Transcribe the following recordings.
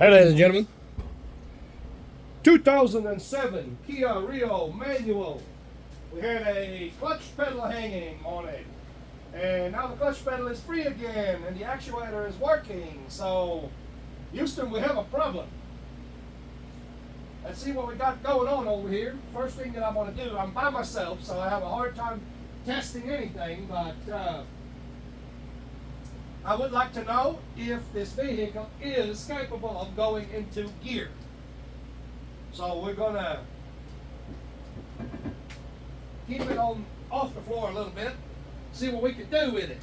Hey, ladies and gentlemen, 2007 Kia Rio manual. We had a clutch pedal hanging on it, and now the clutch pedal is free again, and the actuator is working. So, Houston, we have a problem. Let's see what we got going on over here. First thing that I want to do, I'm by myself, so I have a hard time testing anything, but I would like to know if this vehicle is capable of going into gear. So we're gonna keep it off the floor a little bit, see what we can do with it.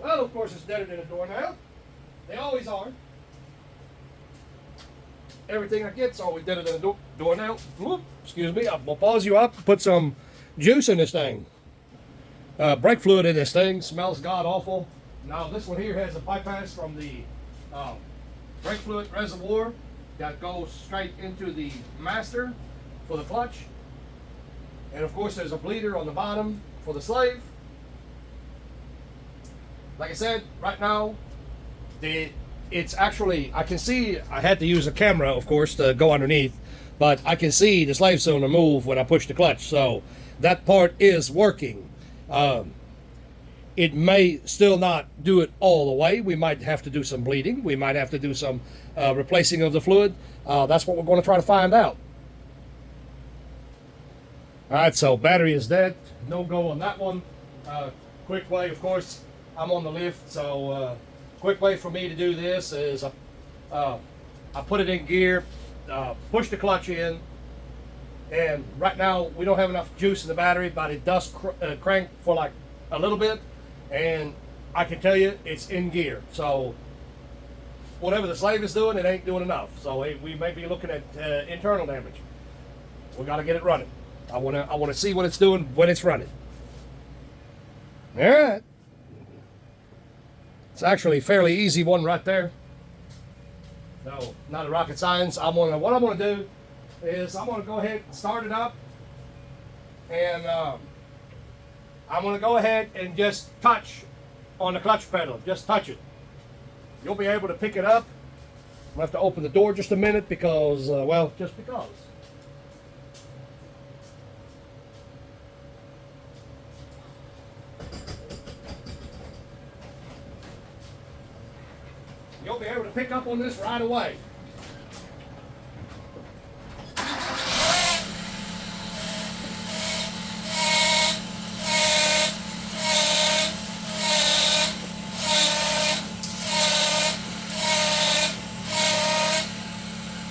Well, of course, it's deader than a doornail. They always are. Everything I get's always deader than a doornail. Whoop, excuse me. I'm gonna pause you up. Put some juice in this thing. Brake fluid in this thing. Smells god awful. Now this one here has a bypass from the brake fluid reservoir that goes straight into the master for the clutch. And of course, there's a bleeder on the bottom for the slave. Like I said, right now, it's actually, I can see, I had to use a camera, of course, to go underneath, but I can see the slave cylinder move when I push the clutch, so that part is working. It may still not do it all the way. We might have to do some bleeding. We might have to do some replacing of the fluid. That's what we're going to try to find out. All right, so battery is dead. No go on that one. Quick way, of course. I'm on the lift, so quick way for me to do this is I put it in gear, push the clutch in, and right now we don't have enough juice in the battery, but it does crank for like a little bit, and I can tell you it's in gear. So whatever the slave is doing, it ain't doing enough. So we may be looking at internal damage. We got to get it running. I want to see what it's doing when it's running. All right. It's actually a fairly easy one right there. So, not a rocket science. What I'm going to do is I'm going to go ahead and start it up. And I'm going to go ahead and just touch on the clutch pedal. Just touch it. You'll be able to pick it up. I'm going to have to open the door just a minute because, well, just because. You'll be able to pick up on this right away.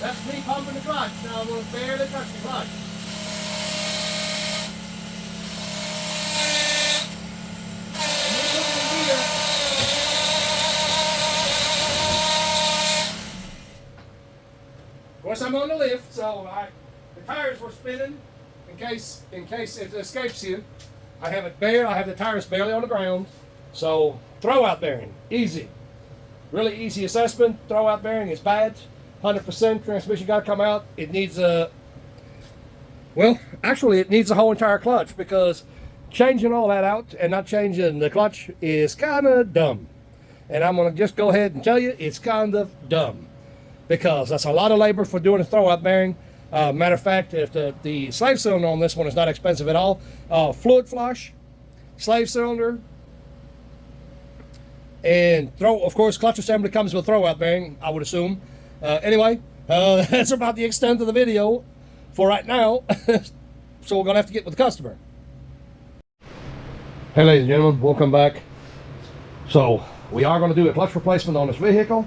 That's me pumping the clutch. Now I'm going to barely touch the clutch. Of course, I'm on the lift, so the tires were spinning in case it escapes you. I have it bare. I have the tires barely on the ground. So throwout bearing, easy, really easy assessment. Throwout bearing is bad, 100%. Transmission got to come out. It needs well, actually, it needs the whole entire clutch because changing all that out and not changing the clutch is kind of dumb. And I'm gonna just go ahead and tell you, it's kind of dumb. Because that's a lot of labor for doing a throwout bearing. Matter of fact, if the slave cylinder on this one is not expensive at all, fluid flush, slave cylinder, and of course, clutch assembly comes with a throwout bearing, I would assume. Anyway, that's about the extent of the video for right now. So we're gonna have to get with the customer. Hey, ladies and gentlemen, welcome back. So we are gonna do a clutch replacement on this vehicle.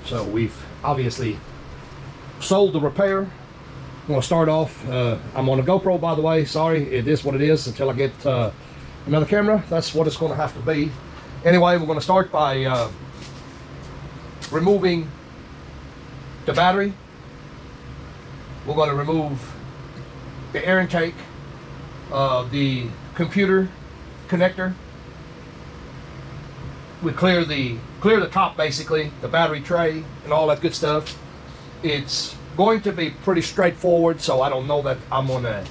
So we've obviously sold the repair. I'm going to start off. I'm on a GoPro, by the way. Sorry, it is what it is until I get another camera. That's what it's going to have to be. Anyway, we're going to start by removing the battery. We're going to remove the air intake, the computer connector, we clear the top, basically, the battery tray and all that good stuff. It's going to be pretty straightforward, so I don't know that I'm gonna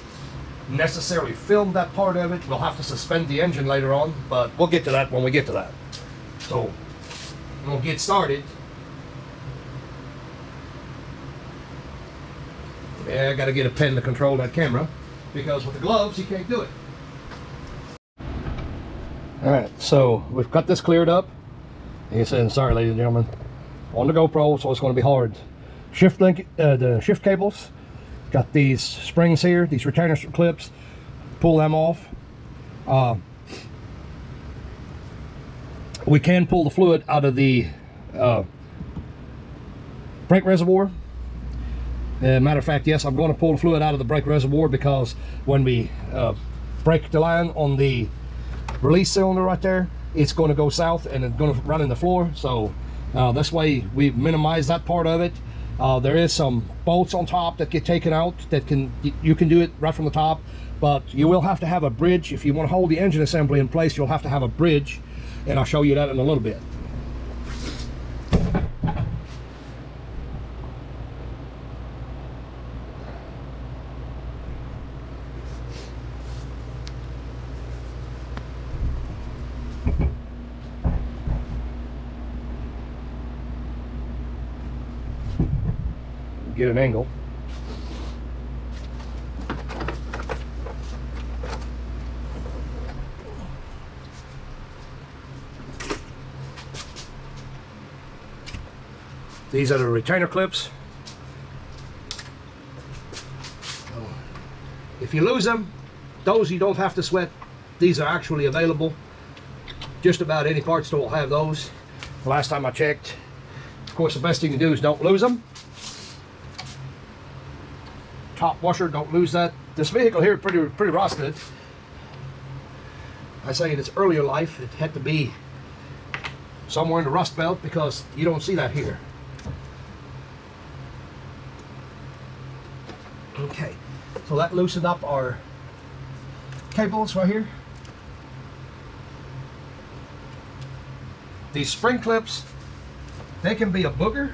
necessarily film that part of it. We'll have to suspend the engine later on, but we'll get to that when we get to that. So we'll get started. Yeah, I gotta get a pen to control that camera, because with the gloves you can't do it. Alright, so we've got this cleared up. Like I said, sorry ladies and gentlemen, on the GoPro, so it's going to be hard. Shift link, the shift cables, got these springs here, these retainer clips, pull them off. We can pull the fluid out of the brake reservoir. Matter of fact, yes, I'm going to pull the fluid out of the brake reservoir, because when we break the line on the release cylinder right there, it's going to go south and it's going to run in the floor. So this way we minimize that part of it. There is some bolts on top that get taken out that you can do it right from the top, but you will have to have a bridge. If you want to hold the engine assembly in place, you'll have to have a bridge, and I'll show you that in a little bit. Get an angle. These are the retainer clips. If you lose them, those you don't have to sweat. These are actually available. Just about any parts store will have those. The last time I checked. Of course, the best thing to do is don't lose them. Top washer, don't lose that. This vehicle here is pretty rusted. I say in its earlier life it had to be somewhere in the rust belt, because you don't see that here. Okay, so that loosened up our cables right here. These spring clips, they can be a booger.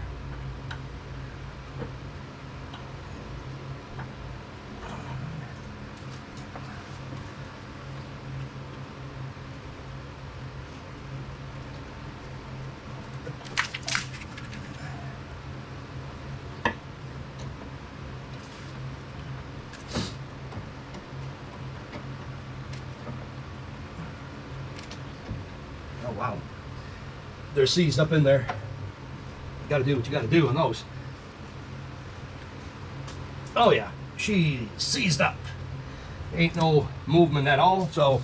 Oh wow, they're seized up in there. You gotta do what you gotta do on those. Oh yeah, she seized up. Ain't no movement at all. So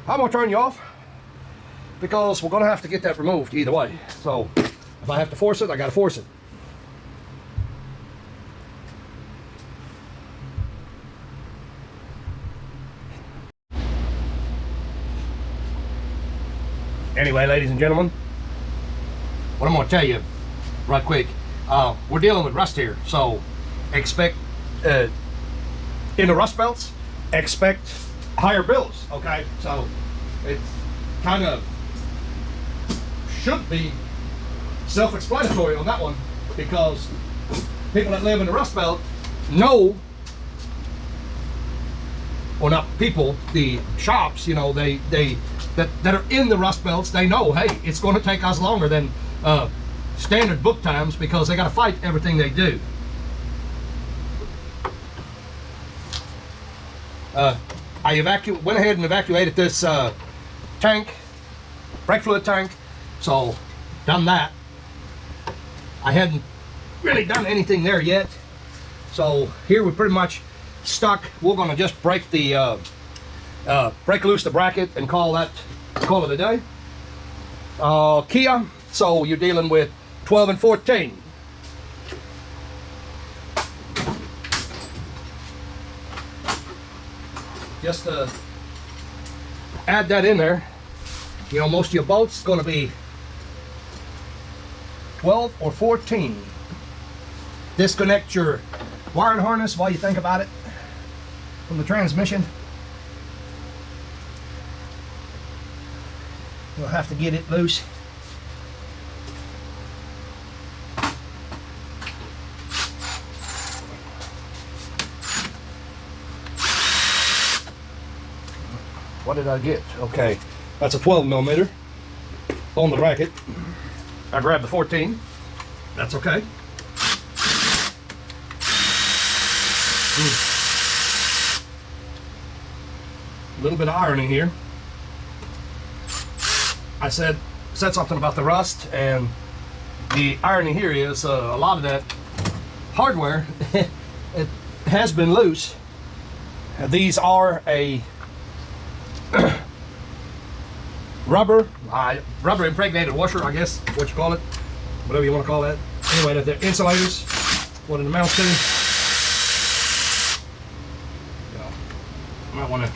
I'm gonna turn you off, because we're gonna have to get that removed either way. So if I have to force it, I gotta force it. Anyway, ladies and gentlemen, what I'm going to tell you right quick, we're dealing with rust here, so expect in the rust belts, expect higher bills. Okay, so it kind of should be self-explanatory on that one, because people that live in the rust belt know, or not people, the shops, you know, that are in the rust belts, they know, hey, it's going to take us longer than standard book times, because they got to fight everything they do. I went ahead and evacuated this tank, brake fluid tank, so done that. I hadn't really done anything there yet, so here we're pretty much stuck. We're going to just break the break loose the bracket and call it a day. Kia, so you're dealing with 12 and 14. Just to add that in there, you know, most of your bolts is going to be 12 or 14. Disconnect your wiring harness while you think about it from the transmission. You'll have to get it loose. What did I get? Okay, that's a 12 millimeter on the bracket. I grabbed the 14. That's okay. A little bit of irony here. I said something about the rust, and the irony here is a lot of that hardware it has been loose. These are a rubber impregnated washer, I guess what you call it, whatever you want to call that. Anyway, they're insulators. What it amounts to. You might want to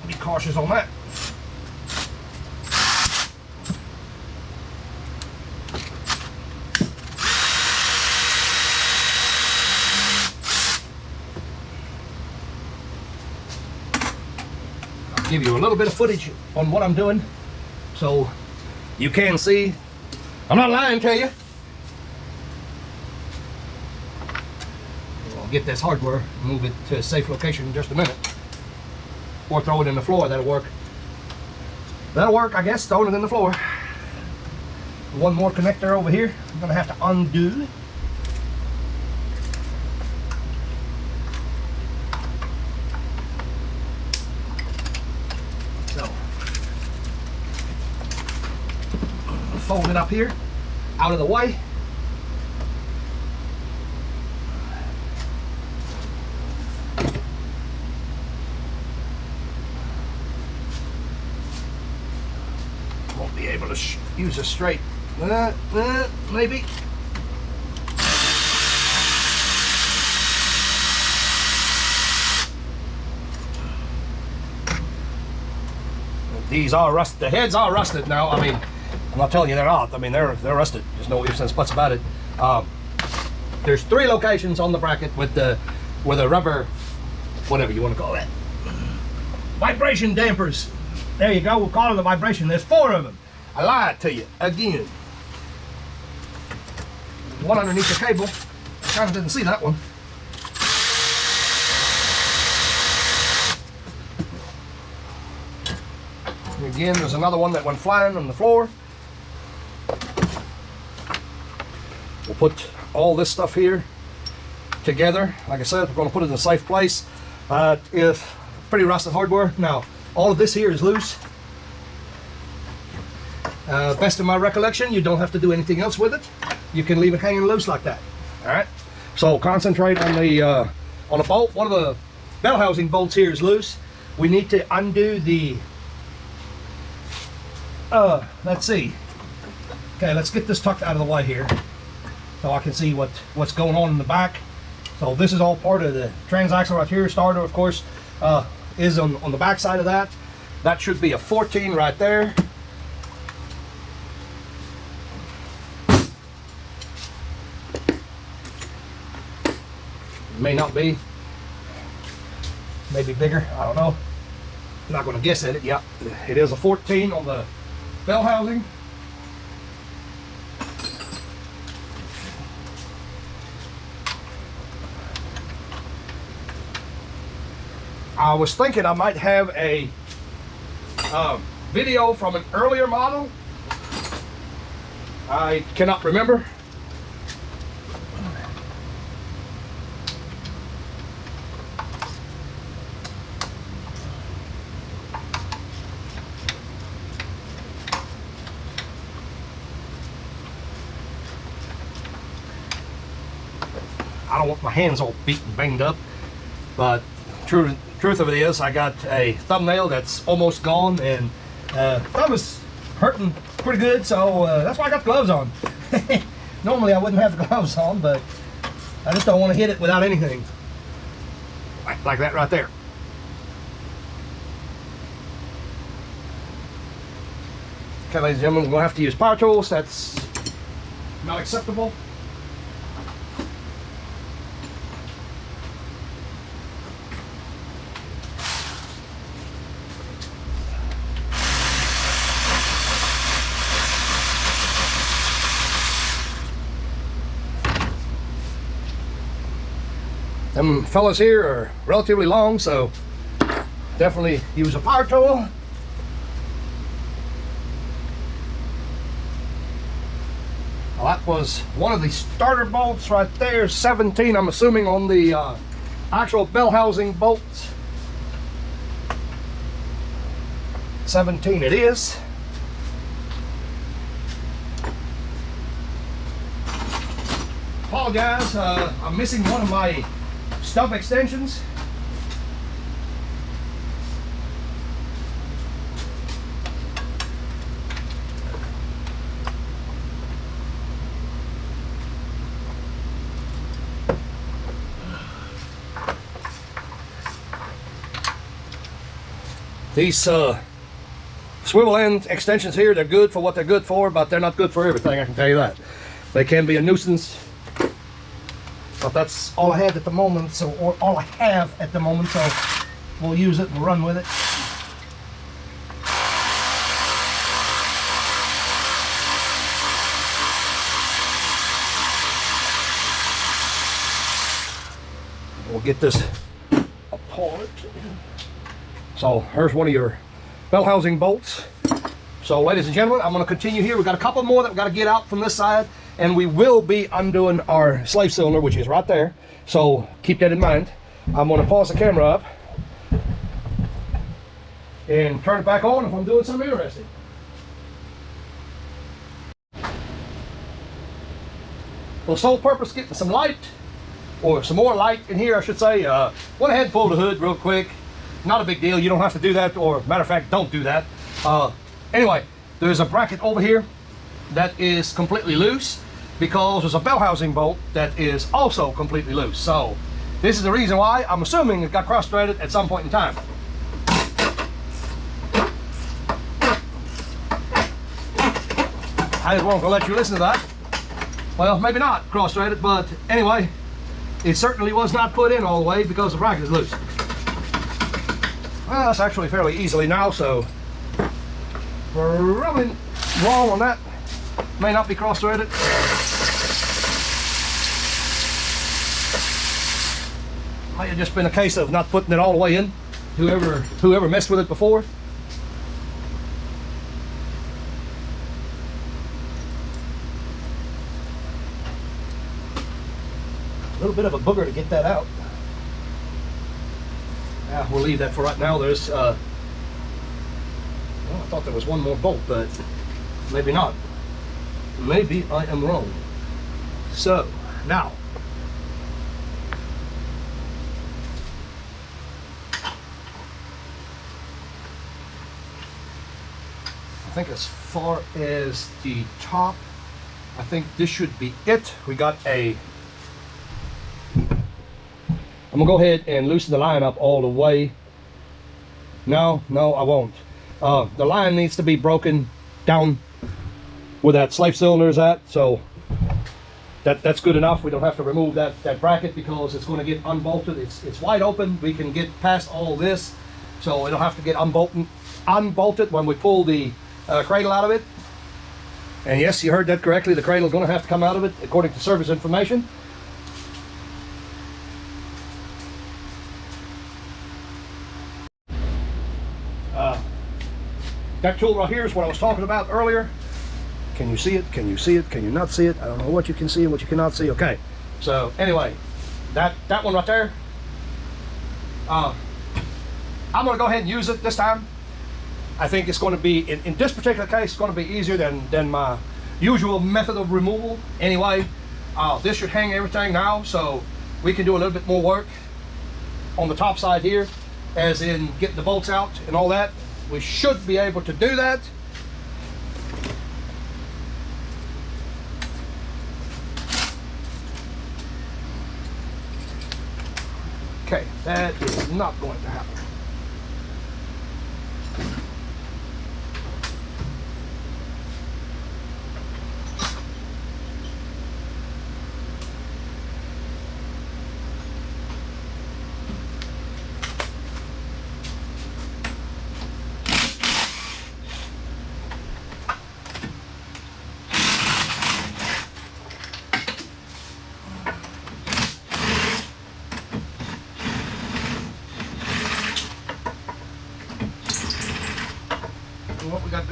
be cautious on that. Give you a little bit of footage on what I'm doing so you can see I'm not lying to you. I'll get this hardware, move it to a safe location in just a minute, or throw it in the floor. That'll work I guess. Throwing it in the floor. One more connector over here I'm gonna have to undo. Fold it up here, out of the way. Won't be able to use a straight, maybe. These are rusted, the heads are rusted now. I mean, I'm not telling you they're not. I mean, they're rusted. There's no ifs, ands, buts about it. There's 3 locations on the bracket with the rubber, whatever you want to call that, vibration dampers. There you go. We'll call it the vibration. There's 4 of them. I lied to you again. One underneath the cable. I kind of didn't see that one. And again, there's another one that went flying on the floor. We'll put all this stuff here together. Like I said, we're going to put it in a safe place. It's pretty rusted hardware. Now, all of this here is loose. Best of my recollection, you don't have to do anything else with it. You can leave it hanging loose like that. All right. So concentrate on the bolt. One of the bell housing bolts here is loose. We need to undo the. Let's see. Okay, let's get this tucked out of the way here, so I can see what's going on in the back. So this is all part of the transaxle right here. Starter, of course, is on the back side of that. That should be a 14 right there. May not be. Maybe bigger. I don't know. I'm not going to guess at it. Yeah, it is a 14 on the bell housing. I was thinking I might have a video from an earlier model. I cannot remember. I don't want my hands all beat and banged up, but truth of it is, I got a thumbnail that's almost gone, and thumb is hurting pretty good, so that's why I got the gloves on. Normally I wouldn't have the gloves on, but I just don't want to hit it without anything. Like that right there. Okay, ladies and gentlemen, we're going to have to use power tools. That's not acceptable. Them fellas here are relatively long, so Definitely use a power tool. Well, that was one of the starter bolts right there, 17, I'm assuming, on the actual bell housing bolts. 17 it is. Apologize, I'm missing one of my stub extensions. These swivel end extensions here, they're good for what they're good for, but they're not good for everything, I can tell you that. They can be a nuisance, but that's all I had at the moment, so, or all I have at the moment, so we'll use it and run with it. We'll get this apart. So here's one of your bell housing bolts. So ladies and gentlemen, I'm going to continue here. We've got a couple more that we've got to get out from this side, and we will be undoing our slave cylinder, which is right there. So keep that in mind. I'm going to pause the camera up and turn it back on if I'm doing something interesting. For the sole purpose of getting some light, or some more light in here, I should say, went ahead and pulled the hood real quick. Not a big deal, you don't have to do that, or matter of fact, don't do that. Anyway, there's a bracket over here that is completely loose because there's a bell housing bolt that is also completely loose. So this is the reason why. I'm assuming it got cross-threaded at some point in time. I just wanted to let you listen to that. Well, maybe not cross-threaded, but anyway, it certainly was not put in all the way because the bracket is loose. Well, that's actually fairly easily now, so we're rubbing wrong on that. May not be cross-threaded. Might have just been a case of not putting it all the way in. Whoever messed with it before. A little bit of a booger to get that out. Yeah, we'll leave that for right now. There's, well, I thought there was one more bolt, but maybe not. Maybe I am wrong. So, now. I think as far as the top, I think this should be it. We got a... I'm gonna go ahead and loosen the line up all the way. No, I won't. The line needs to be broken down where that slave cylinder is at, so that's good enough. We don't have to remove that bracket because it's going to get unbolted. It's wide open. We can get past all this, so it'll have to get unbolted when we pull the cradle out of it. And yes, you heard that correctly. The cradle is going to have to come out of it according to service information. That tool right here is what I was talking about earlier. Can you see it? Can you see it? Can you not see it? I don't know what you can see and what you cannot see. Okay, so anyway, that one right there, I'm going to go ahead and use it this time. I think it's going to be, in this particular case, it's going to be easier than my usual method of removal. Anyway, this should hang everything now, so we can do a little bit more work on the top side here, as in getting the bolts out and all that. We should be able to do that. Okay, that is not going to happen.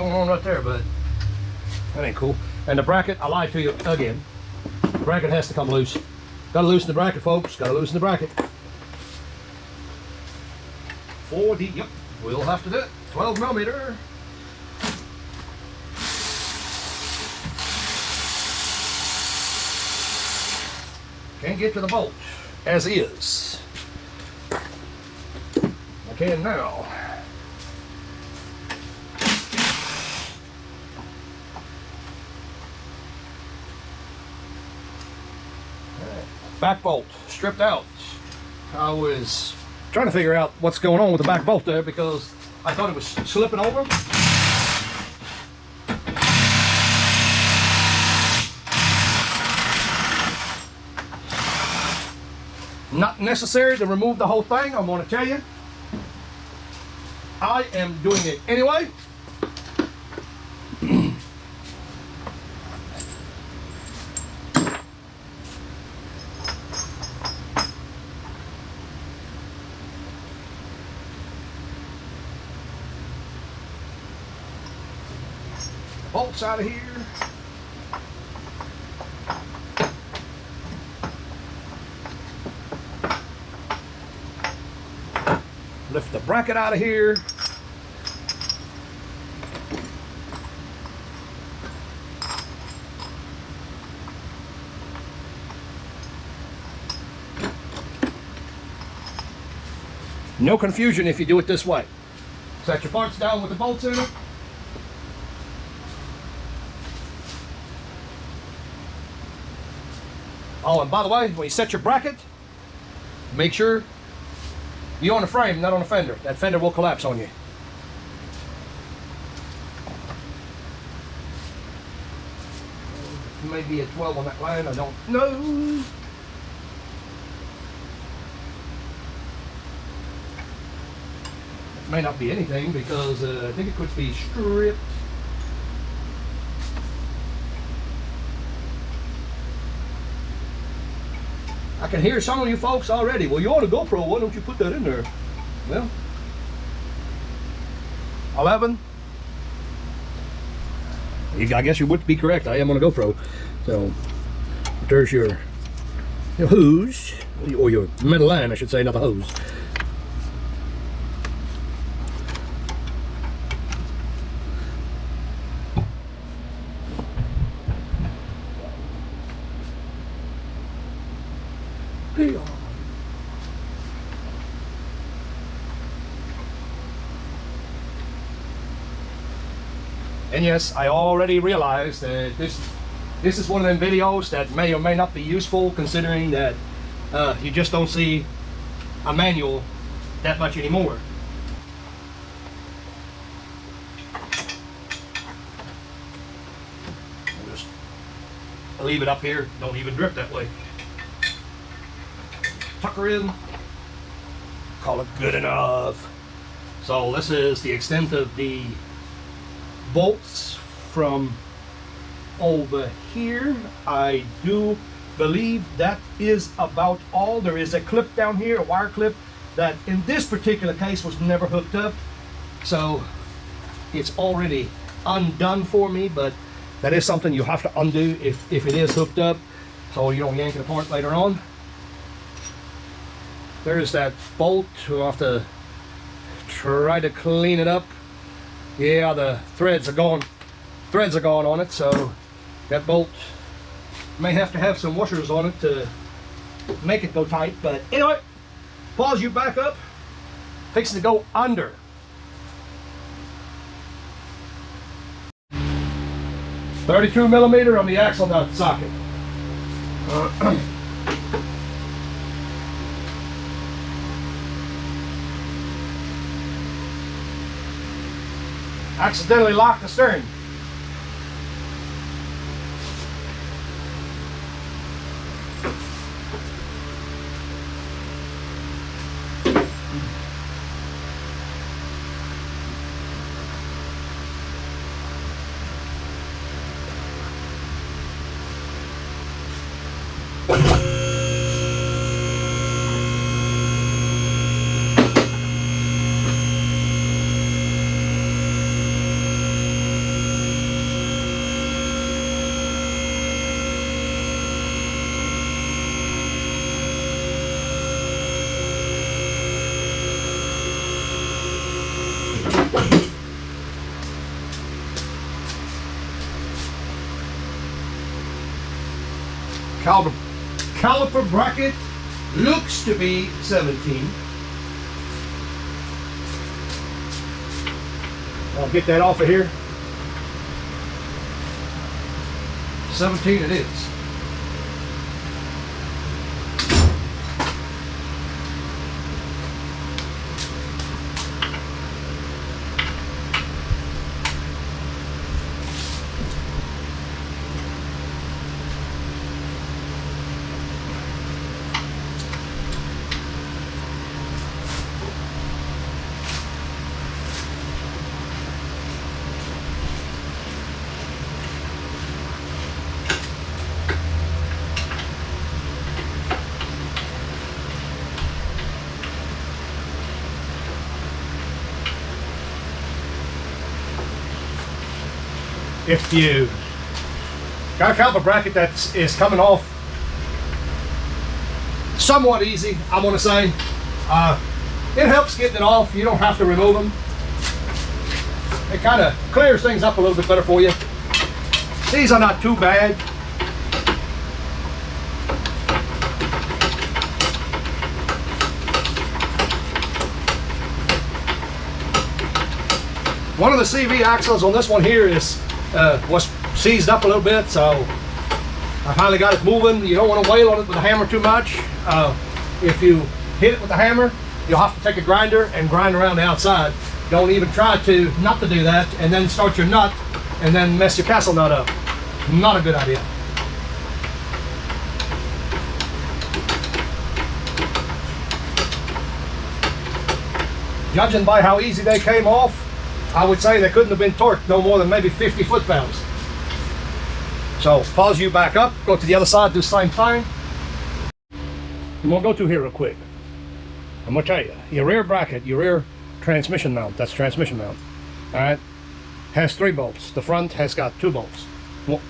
going on right there, but that ain't cool. And the bracket, I lied to you again. The bracket has to come loose. Gotta loosen the bracket, folks. Gotta loosen the bracket. 4D, yep, we'll have to do it. 12 millimeter. Can't get to the bolt as is. I can now. Back bolt stripped out. I was trying to figure out what's going on with the back bolt there because I thought it was slipping over. Not necessary to remove the whole thing, I'm going to tell you. I am doing it anyway. Bolts out of here. Lift the bracket out of here. No confusion if you do it this way. Set your parts down with the bolts in it. Oh, and by the way, when you set your bracket, make sure you're on the frame, not on the fender. That fender will collapse on you. Maybe a 12 on that line, I don't know. It may not be anything because I think it could be stripped. I can hear some of you folks already. Well, you're on a GoPro, why don't you put that in there? Well, 11. I guess you would be correct. I am on a GoPro. So, there's your hose, or your metal line, I should say, not the hose. And yes, I already realized that this is one of them videos that may or may not be useful, considering that you just don't see a manual that much anymore. I'll just leave it up here, don't even drip that way. Tuck her in, call it good enough. So this is the extent of the bolts from over here. I do believe that is about all. There is a clip down here, a wire clip, that in this particular case was never hooked up, so it's already undone for me, but that is something you have to undo if it is hooked up, so you don't yank it apart later on. There's that bolt. We'll have to try to clean it up. Yeah, the threads are gone. Threads are gone on it, so that bolt may have to have some washers on it to make it go tight. But anyway, pause you back up. Fixing to go under. .32 millimeter on the axle nut socket. Accidentally locked the steering. Caliper bracket looks to be 17. I'll get that off of here. 17 it is. If you got a caliper bracket that is coming off somewhat easy, I'm going to say, it helps getting it off. You don't have to remove them. It kind of clears things up a little bit better for you. These are not too bad. One of the CV axles on this one here is was seized up a little bit, so I finally got it moving. You don't want to wail on it with a hammer too much. If you hit it with a hammer, you'll have to take a grinder and grind around the outside. Don't even try to not to do that and then start your nut and then mess your castle nut up. Not a good idea. Judging by how easy they came off, I would say they couldn't have been torqued no more than maybe 50 foot-pounds. So pause you back up, go to the other side, do the same thing. I'm gonna go to here real quick. I'm gonna tell you, your rear bracket, your rear transmission mount, that's transmission mount, all right, has 3 bolts. The front has got 2 bolts. Well,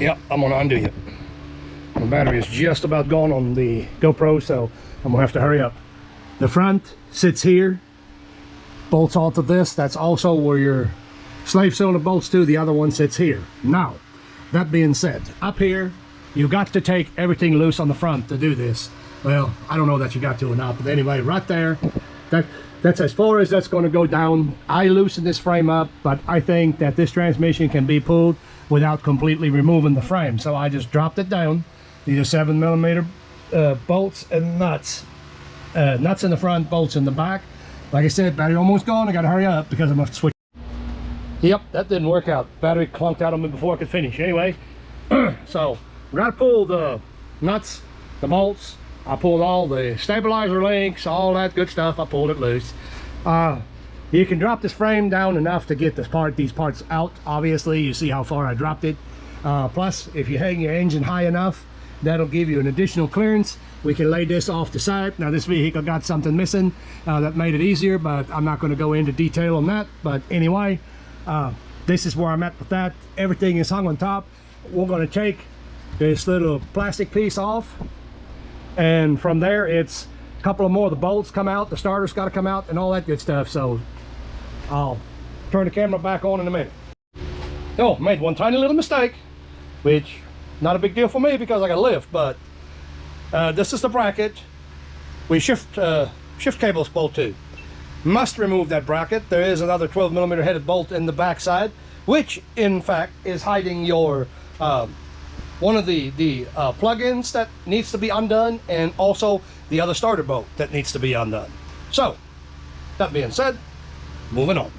yep, I'm gonna undo you. The battery is just about gone on the GoPro, so I'm gonna have to hurry up. The front sits here, bolts onto this. That's also where your slave cylinder bolts to. The other one sits here. Now, that being said, up here, you got to take everything loose on the front to do this. Well, I don't know that you got to or not, but anyway, right there, that's as far as that's going to go down. I loosened this frame up, but I think that this transmission can be pulled without completely removing the frame. So I just dropped it down. These are 7mm bolts and nuts. Nuts in the front, bolts in the back. Like I said, battery almost gone. I gotta hurry up because I'm gonna have to switch. Yep, that didn't work out. Battery clunked out on me before I could finish. Anyway, so we gotta pull the nuts, the bolts. I pulled all the stabilizer links, all that good stuff. I pulled it loose. You can drop this frame down enough to get these parts out. Obviously, you see how far I dropped it. Plus, if you hang your engine high enough, that'll give you an additional clearance. We can lay this off the side. Now this vehicle got something missing that made it easier, but I'm not going to go into detail on that. But anyway, this is where I'm at with that. Everything is hung on top. We're going to take this little plastic piece off, and from there it's a couple of more of the bolts come out, the starter's got to come out, and all that good stuff. So I'll turn the camera back on in a minute. Oh, made one tiny little mistake, which not a big deal for me because I got a lift, but this is the bracket we shift cables bolt to. Must remove that bracket. There is another 12mm headed bolt in the back side, which in fact is hiding your one of the plug-ins that needs to be undone, and also the other starter bolt that needs to be undone. So that being said, moving on.